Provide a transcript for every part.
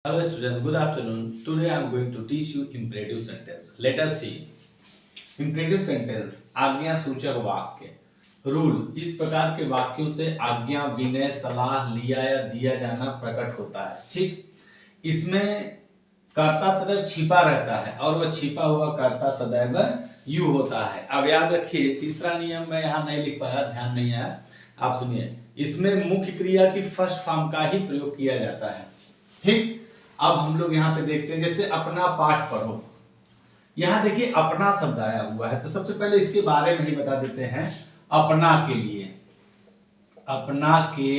Hello students, good afternoon. Today I am going to teach you imperative sentence. Let us see. Imperative sentence आज्ञा सूचक वाक्य। Rule, इस प्रकार के वाक्यों से आज्ञा, विनय, सलाह, लिया या दिया जाना प्रकट होता है। ठीक, इसमें कर्ता सदैव छिपा रहता है और वह छिपा हुआ कर्ता सदैव यू होता है। अब याद रखिए, तीसरा नियम मैं यहाँ नहीं लिख पाया, ध्यान नहीं आया, आप सुनिए। इसमें मुख्य क्रिया की फर्स्ट फॉर्म का ही प्रयोग किया जाता है। ठीक, अब हम लोग यहाँ पे देखते हैं, जैसे अपना पाठ पढ़ो। यहाँ देखिए अपना शब्द आया हुआ है, तो सबसे पहले इसके बारे में ही बता देते हैं। अपना के लिए, अपना के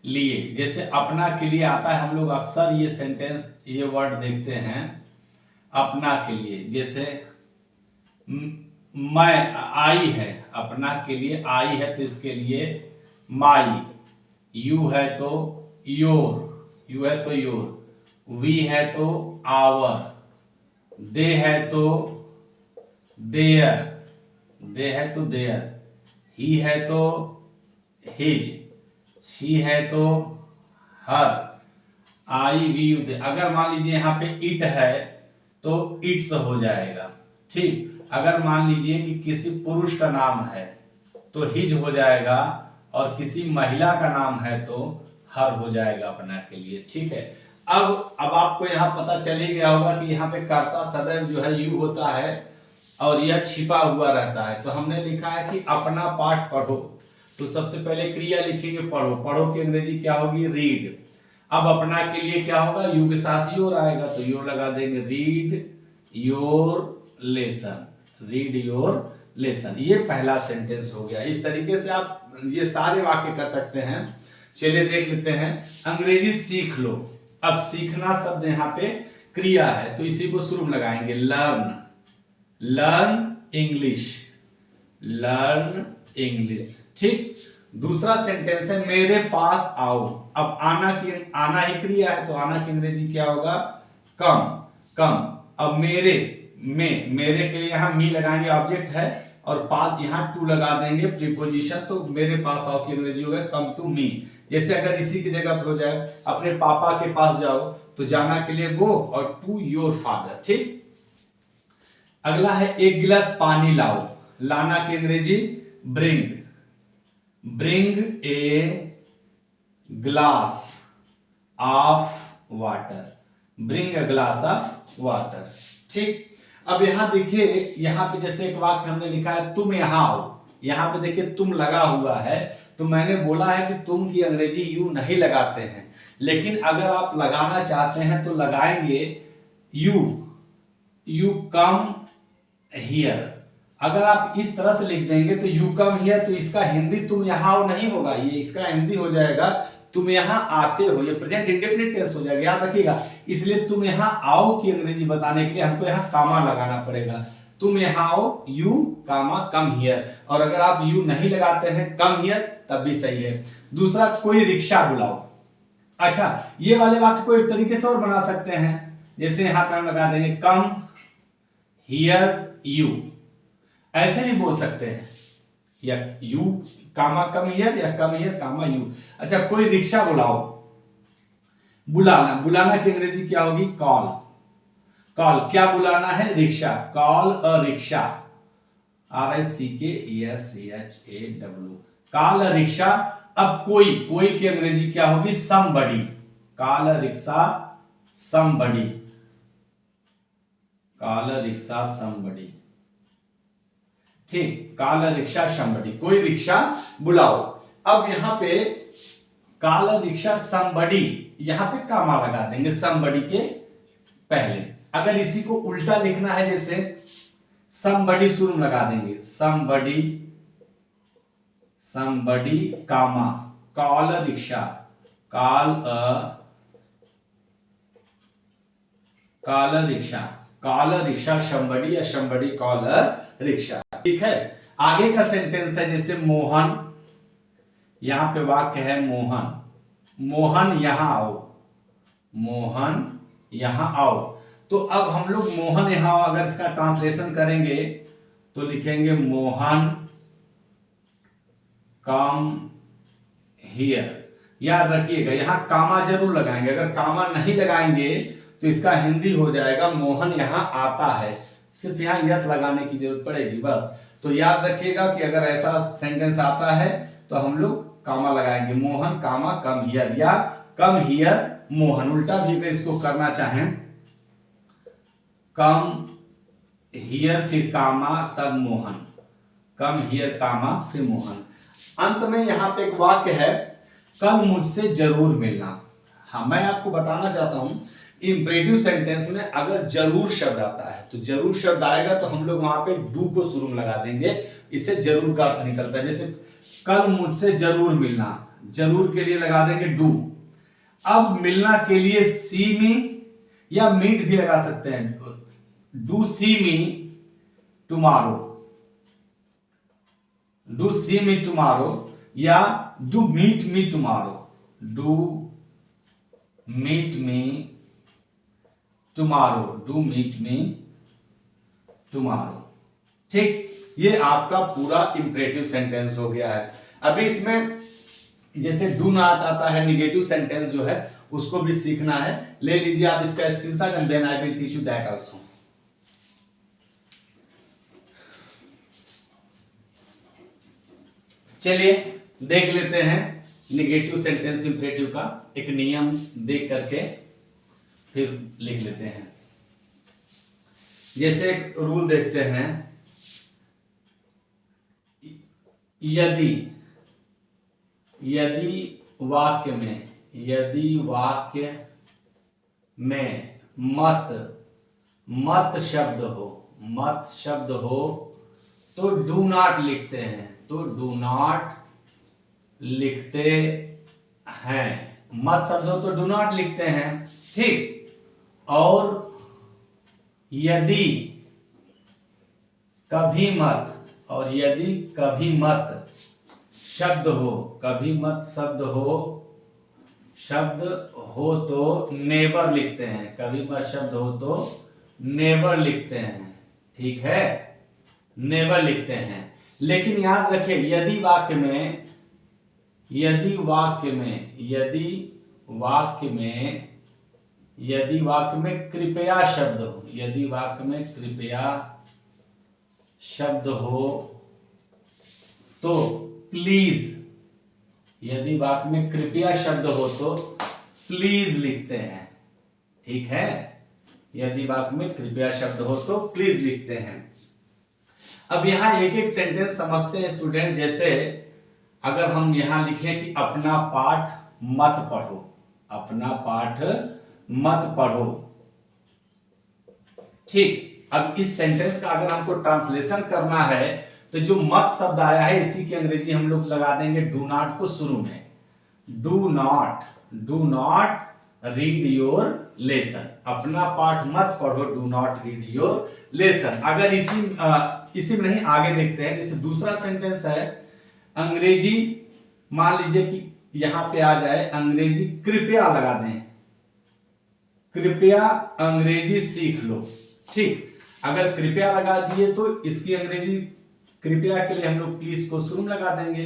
लिए, जैसे अपना के लिए आता है, हम लोग अक्सर ये सेंटेंस, ये वर्ड देखते हैं अपना के लिए। जैसे मैं, आई है, अपना के लिए आई है, तो इसके लिए माई। यू है तो योर, यू है तो योर। वी है तो आवर। दे है तो देयर, दे है तो देयर। ही है तो हिज। शी है तो हर। आई वी यू दे। अगर मान लीजिए यहाँ पे इट है तो इट्स हो जाएगा। ठीक, अगर मान लीजिए कि किसी पुरुष का नाम है तो हिज हो जाएगा, और किसी महिला का नाम है तो हर हो जाएगा अपना के लिए। ठीक है, अब आपको यहाँ पता चल ही गया होगा कि यहाँ पे कर्ता सदैव जो है यू होता है और यह छिपा हुआ रहता है। तो हमने लिखा है कि अपना पाठ पढ़ो, तो सबसे पहले क्रिया लिखेंगे पढ़ो। पढ़ो की अंग्रेजी क्या होगी? रीड। अब अपना के लिए क्या होगा? यू के साथ योर आएगा, तो योर लगा देंगे। Read your lesson, read your lesson. ये पहला सेंटेंस हो गया। इस तरीके से आप ये सारे वाक्य कर सकते हैं। चलिए देख लेते हैं। अंग्रेजी सीख लो। अब सीखना शब्द यहाँ पे क्रिया है, तो इसी को शुरू में लगाएंगे। Learn, learn English, learn English. ठीक, दूसरा सेंटेंस है मेरे पास आओ। अब आना ही क्रिया है, तो आना की अंग्रेजी क्या होगा? कम, कम। अब मेरे मेरे के लिए यहाँ मी लगाएंगे, ऑब्जेक्ट है, और पास यहाँ टू लगा देंगे प्रीपोजिशन, तो मेरे पास आओ की अंग्रेजी होगा कम टू मी। जैसे अगर इसी की जगह पे हो जाए अपने पापा के पास जाओ, तो जाना के लिए गो और टू योर फादर। ठीक, अगला है एक गिलास पानी लाओ। लाना की अंग्रेजी bring, bring a glass of water, bring a glass of water. ठीक, अब यहां देखिए, यहां पे जैसे एक वाक्य हमने लिखा है तुम यहां आओ। यहां पे देखिए तुम लगा हुआ है, तो मैंने बोला है कि तुम की अंग्रेजी यू नहीं लगाते हैं, लेकिन अगर आप लगाना चाहते हैं तो लगाएंगे यू, यू कम हियर। अगर आप इस तरह से लिख देंगे तो यू कम हियर, तो इसका हिंदी तुम यहां आओ नहीं होगा, ये इसका हिंदी हो जाएगा तुम यहां आते हो। ये प्रेजेंट इंडेफिनिट टेंस हो जाएगा, याद रखिएगा। इसलिए तुम यहां आओ की अंग्रेजी बताने के लिए हमको यहां कामा लगाना पड़ेगा। तुम यहां आओ, यू कामा कम हियर। और अगर आप यू नहीं लगाते हैं, कम हियर, तब भी सही है। दूसरा, कोई रिक्शा बुलाओ। अच्छा, ये वाले वाक्य को एक तरीके से और बना सकते हैं। जैसे यहां पे हम लगा देंगे कम हियर यू, ऐसे भी बोल सकते हैं, या यू कामा कम हियर, या कम हियर कामा यू। अच्छा, कोई रिक्शा बुलाओ। बुलाना, बुलाना की अंग्रेजी क्या होगी? Call, call. क्या बुलाना है? रिक्शा, कॉल अ रिक्शा, RICKESHAW, कॉल अ रिक्शा। अब कोई, कोई की अंग्रेजी क्या होगी? समबडी, कॉल अ रिक्शा समबडी, कॉल अ रिक्शा समबडी। ठीक, कॉल अ रिक्शा समबडी, कोई रिक्शा बुलाओ। अब यहां पे कॉल अ रिक्शा समबडी, यहां पे कामा लगा देंगे समबडी के पहले। अगर इसी को उल्टा लिखना है, जैसे समबडी शुरू में लगा देंगे, समबडी, समबडी कामा कॉल अ रिक्शा, कॉल अ रिक्शा, कॉल अ रिक्शा समबडी, या समबडी कॉल अ रिक्शा। ठीक है, आगे का सेंटेंस है जैसे मोहन। यहां पे वाक्य है मोहन, मोहन यहां आओ, मोहन यहां आओ। तो अब हम लोग मोहन यहां, अगर इसका ट्रांसलेशन करेंगे तो लिखेंगे मोहन कम हियर। याद रखिएगा यहाँ कामा जरूर लगाएंगे, अगर कामा नहीं लगाएंगे तो इसका हिंदी हो जाएगा मोहन यहाँ आता है, सिर्फ यहाँ यस लगाने की जरूरत पड़ेगी बस। तो याद रखिएगा कि अगर ऐसा सेंटेंस आता है तो हम लोग कामा लगाएंगे, मोहन कामा कम हियर, या कम हियर मोहन। उल्टा भी अगर इसको करना चाहें, कम हियर फिर कामा तब मोहन, कम हियर कामा फिर मोहन। अंत में यहाँ पे एक वाक्य है, कल मुझसे जरूर मिलना। हाँ, मैं आपको बताना चाहता हूं इंपरेटिव सेंटेंस में अगर जरूर शब्द आता है तो जरूर शब्द आएगा तो हम लोग वहां पे डू को शुरू में लगा देंगे, इससे जरूर का अर्थ निकलता है। जैसे कल मुझसे जरूर मिलना, जरूर के लिए लगा देंगे डू। अब मिलना के लिए सी मी या मीट भी लगा सकते हैं, do see me tomorrow, do see me tomorrow, या do meet me tomorrow, do meet me tomorrow, do meet me tomorrow. ठीक, ये आपका पूरा इंपरेटिव सेंटेंस हो गया है। अभी इसमें जैसे डू नॉट आता है, निगेटिव सेंटेंस जो है उसको भी सीखना है। ले लीजिए आप इसका screenshot and then I will teach you that also. चलिए देख लेते हैं निगेटिव सेंटेंस इंपरेटिव का एक नियम देख करके फिर लिख लेते हैं। जैसे एक रूल देखते हैं, यदि वाक्य में मत शब्द हो तो डू नॉट लिखते हैं, तो डू नॉट लिखते हैं। मत शब्द हो तो डू नॉट लिखते हैं, ठीक। और यदि कभी मत शब्द हो तो नेवर लिखते हैं, कभी मत शब्द हो तो नेवर लिखते हैं, ठीक है, नेवर लिखते हैं। लेकिन याद रखिए यदि वाक्य में कृपया शब्द हो, यदि वाक्य में कृपया शब्द हो तो प्लीज, यदि वाक्य में कृपया शब्द हो तो प्लीज लिखते हैं, ठीक है। यदि वाक्य में कृपया शब्द हो तो प्लीज लिखते हैं। अब यहां एक एक सेंटेंस समझते हैं स्टूडेंट। जैसे अगर हम यहां लिखें कि अपना पाठ मत पढ़ो, अपना पाठ मत पढ़ो, ठीक। अब इस सेंटेंस का अगर हमको ट्रांसलेशन करना है तो जो मत शब्द आया है इसी की अंग्रेजी हम लोग लगा देंगे डू नॉट को शुरू में, do not read your lesson, अपना पाठ मत पढ़ो, do not read your lesson. अगर इसी में नहीं, आगे देखते हैं। जैसे दूसरा सेंटेंस है अंग्रेजी, मान लीजिए कि यहां पे आ जाए अंग्रेजी कृपया लगा दें, कृपया अंग्रेजी सीख लो, ठीक। अगर कृपया लगा दिए तो इसकी अंग्रेजी कृपया के लिए हम लोग प्लीज को शुरू में लगा देंगे,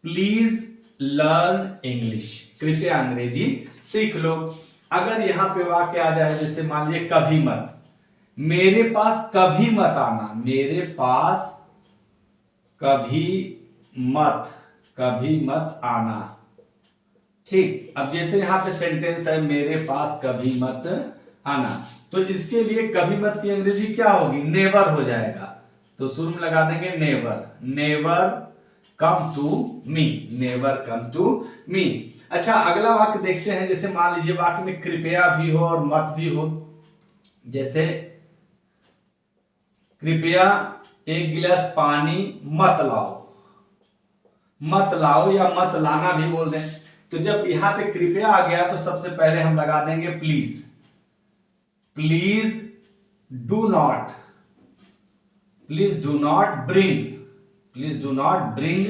प्लीज लर्न इंग्लिश, कृपया अंग्रेजी सीख लो। अगर यहां पे वाक्य आ जाए जैसे मान लीजिए कभी मत, मेरे पास कभी मत आना, मेरे पास कभी मत आना, ठीक। अब जैसे यहां पे सेंटेंस है मेरे पास कभी मत आना, तो इसके लिए कभी मत की अंग्रेजी क्या होगी, नेवर हो जाएगा, तो शुरू में लगा देंगे never come to me, never come to me. अच्छा, अगला वाक्य देखते हैं। जैसे मान लीजिए वाक्य में कृपया भी हो और मत भी हो, जैसे कृपया एक गिलास पानी मत लाओ या मत लाना भी बोल दें। तो जब यहां पे कृपया आ गया तो सबसे पहले हम लगा देंगे please do not bring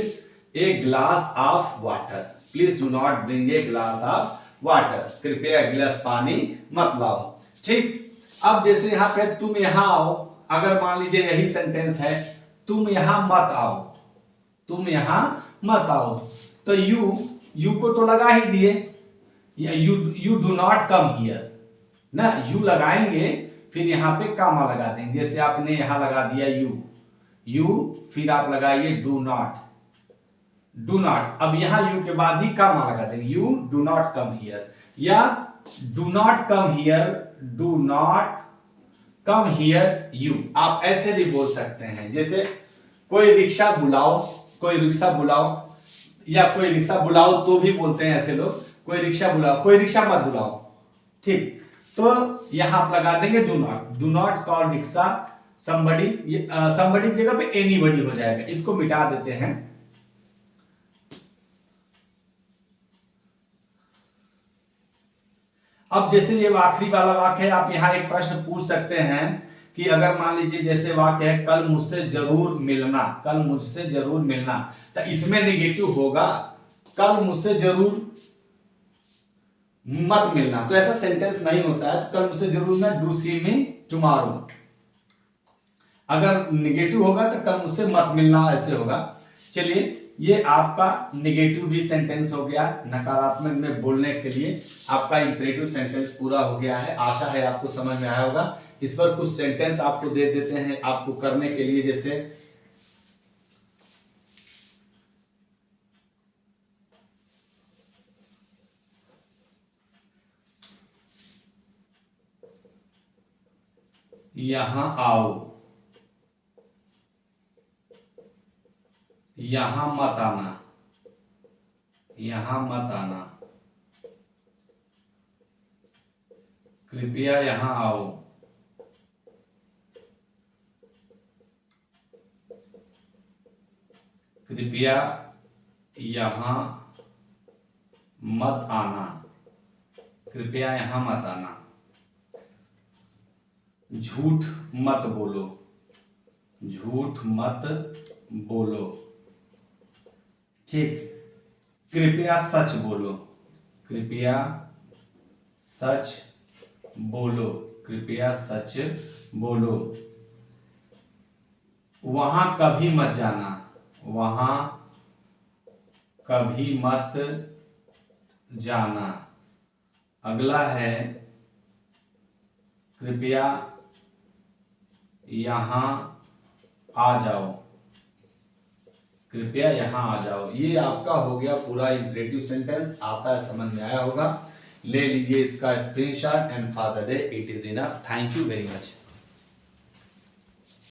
a glass of water, please do not bring a glass of water, कृपया गिलास पानी मत लाओ, ठीक। अब जैसे यहां पे तुम यहां आओ, अगर मान लीजिए यही सेंटेंस है तुम यहां मत आओ, तो यू को तो लगा ही दिए, you do not come here ना, यू लगाएंगे फिर यहाँ पे कामा लगा देंगे, जैसे आपने यहां लगा दिया यू फिर आप लगाइए डू नॉट, अब यहां यू के बाद ही कामा लगा देंगे, you do not come here, या do not come here, do not come here you, आप ऐसे भी बोल सकते हैं। जैसे कोई रिक्शा बुलाओ, या कोई रिक्शा बुलाओ तो भी बोलते हैं ऐसे लोग, कोई रिक्शा बुलाओ, कोई रिक्शा मत बुलाओ, ठीक। तो यहां आप लगा देंगे do not call rickshaw somebody, somebody की जगह पे एनीबडी हो जाएगा, इसको मिटा देते हैं। अब जैसे ये आखिरी वाला वाक्य है, आप यहाँ एक प्रश्न पूछ सकते हैं कि अगर मान लीजिए जैसे वाक्य है कल मुझसे जरूर मिलना, कल मुझसे जरूर मिलना, तो इसमें नेगेटिव होगा, कल मुझसे जरूर मत मिलना, तो ऐसा सेंटेंस नहीं होता है। तो कल मुझसे जरूर ना, डू सी मी टुमारो, अगर नेगेटिव होगा तो कल मुझसे मत मिलना ऐसे होगा। चलिए ये आपका नेगेटिव भी सेंटेंस हो गया, नकारात्मक में बोलने के लिए आपका इंपरेटिव सेंटेंस पूरा हो गया है। आशा है आपको समझ में आया होगा। इस पर कुछ सेंटेंस आपको दे देते हैं आपको करने के लिए, जैसे यहां आओ, यहां मत आना, यहां मत आना, कृपया यहां आओ, कृपया यहां मत आना, कृपया यहां मत आना, झूठ मत बोलो, झूठ मत बोलो, ठीक। कृपया सच बोलो, कृपया सच बोलो, कृपया सच बोलो, वहां कभी मत जाना, वहां कभी मत जाना। अगला है कृपया यहां आ जाओ, कृपया यहां आ जाओ। ये आपका हो गया पूरा इंपरेटिव सेंटेंस, आता है समझ में आया होगा। ले लीजिए इसका screenshot and for the day it is enough. Thank you very much.